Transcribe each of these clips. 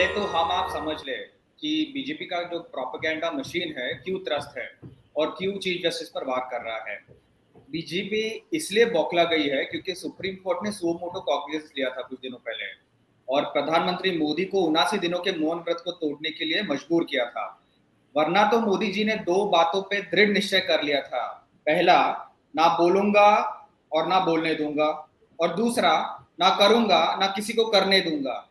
पहले तो हम आप समझ ले कि बीजेपी का जो प्रोपेगेंडा मशीन है क्यों त्रस्त है और क्यों चीफ जस्टिस पर वार कर रहा है। बीजेपी इसलिए बौखला गई है क्योंकि सुप्रीम कोर्ट ने सुओ मोटो कॉग्निजेंस लिया था कुछ दिनों पहले और प्रधानमंत्री मोदी को 79 दिनों के मौन व्रत को तोड़ने के लिए मजबूर किया था। वरना तो मोदी जी ने दो बातों पे दृढ़ निश्चय कर लिया था। पहला, ना बोलूंगा और ना बोलने दूंगा, और दूसरा, ना करूंगा ना किसी को करने दूंगा।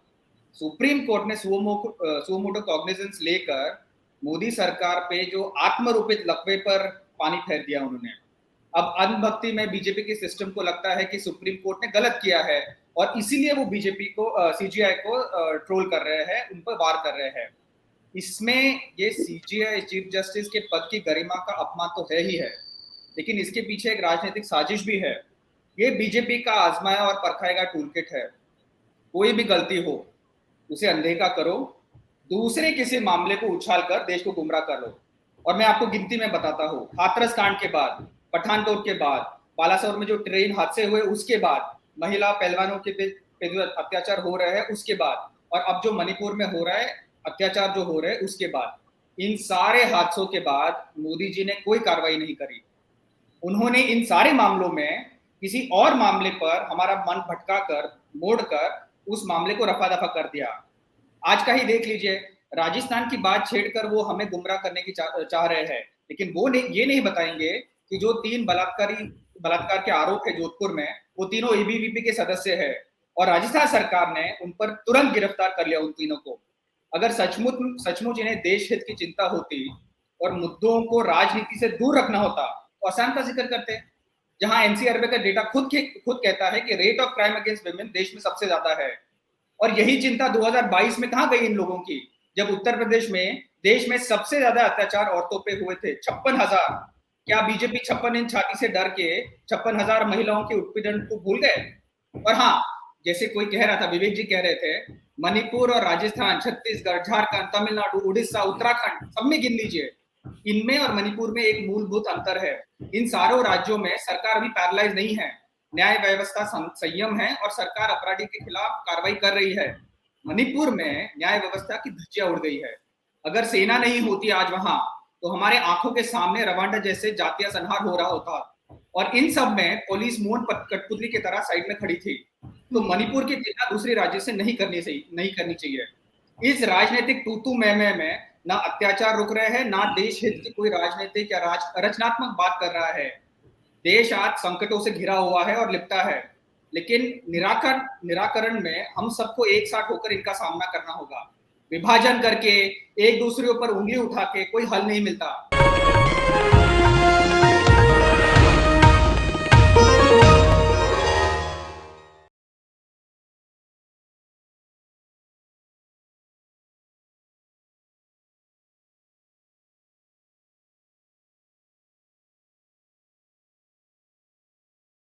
सुप्रीम कोर्ट ने सुओ मोटो कॉग्निजेंस लेकर मोदी सरकार पे जो आत्मरूपित लकवे पर पानी फेर दिया उन्होंने। अब अंधभक्ति में बीजेपी के सिस्टम को लगता है कि सुप्रीम कोर्ट ने गलत किया है और इसीलिए वो बीजेपी को सीजीआई को ट्रोल कर रहे हैं, उन पर वार कर रहे हैं। इसमें ये सीजीआई चीफ जस्टिस के पद की गरिमा का अपमान तो है ही है, लेकिन इसके पीछे एक राजनीतिक साजिश भी है। ये बीजेपी का आजमाया और परखाएगा टूलकिट है। कोई भी गलती हो उसे अनदेखा करो, दूसरे किसी मामले को उछाल कर देश को गुमराह कर लो। और मैं आपको गिनती में बताता हूँ, हाथरस कांड के बाद, पठानकोट के बाद, बालासोर में जो ट्रेन हादसे हुए उसके बाद, महिला पहलवानों के पे जो अत्याचार हो रहे हैं उसके बाद, और अब जो मणिपुर में हो रहा है अत्याचार जो हो रहे हैं उसके बाद, इन सारे हादसों के बाद मोदी जी ने कोई कार्रवाई नहीं करी। उन्होंने इन सारे मामलों में किसी और मामले पर हमारा मन भटका कर, मोड़ कर उस मामले को रफा दफा कर दिया। आज का ही देख लीजिए, राजस्थान की बात छेड़कर वो हमें गुमराह करने की चाह रहे हैं, लेकिन वो ये नहीं बताएंगे कि जो 3 बलात्कार के आरोप है जोधपुर में, वो तीनों एबीवीपी के सदस्य है और राजस्थान सरकार ने उन पर तुरंत गिरफ्तार कर लिया उन तीनों को। अगर सचमुच इन्हें देश हित की चिंता होती और मुद्दों को राजनीति से दूर रखना होता तो आसान का जिक्र करते। जहां एनसीआरबी का डेटा खुद कहता है कि rate of crime against women देश में सबसे ज्यादा है, और यही चिंता 2022 में कहां गई इन लोगों की, जब उत्तर प्रदेश में देश में सबसे ज्यादा अत्याचार औरतों पे हुए थे, 56,000। क्या बीजेपी 56 इंच छाती से डर के 56,000 महिलाओं के उत्पीड़न को भूल गए? और हाँ, जैसे कोई कह रहा था, विवेक जी कह रहे थे, मणिपुर और राजस्थान, छत्तीसगढ़, झारखंड, तमिलनाडु, उड़ीसा, उत्तराखंड, सब में गिन लीजिए, इनमें और मणिपुर में एक मूलभूत अंतर है। इन सारों राज्यों में सरकार अभी पैरालाइज नहीं है, न्याय व्यवस्था संयम है और सरकार अपराधी के खिलाफ कार्रवाई कर रही है। मणिपुर में न्याय व्यवस्था की धज्जियां उड़ गई है। अगर सेना नहीं होती आज वहां, तो हमारे आंखों के सामने रवांडा जैसे जातीय संहार हो रहा होता, और इन सब में पुलिस मोहन कठपुतली की तरह साइड में खड़ी थी। तो मणिपुर की तुलना दूसरे राज्य से नहीं करनी चाहिए। इस राजनीतिक तूतू में ना अत्याचार रुक रहे हैं, ना देश हित की कोई राजनीतिक या रचनात्मक बात कर रहा है। देश आज संकटों से घिरा हुआ है और लिपटा है, लेकिन निराकरण में हम सबको एक साथ होकर इनका सामना करना होगा। विभाजन करके, एक दूसरे ऊपर उंगली उठा के कोई हल नहीं मिलता।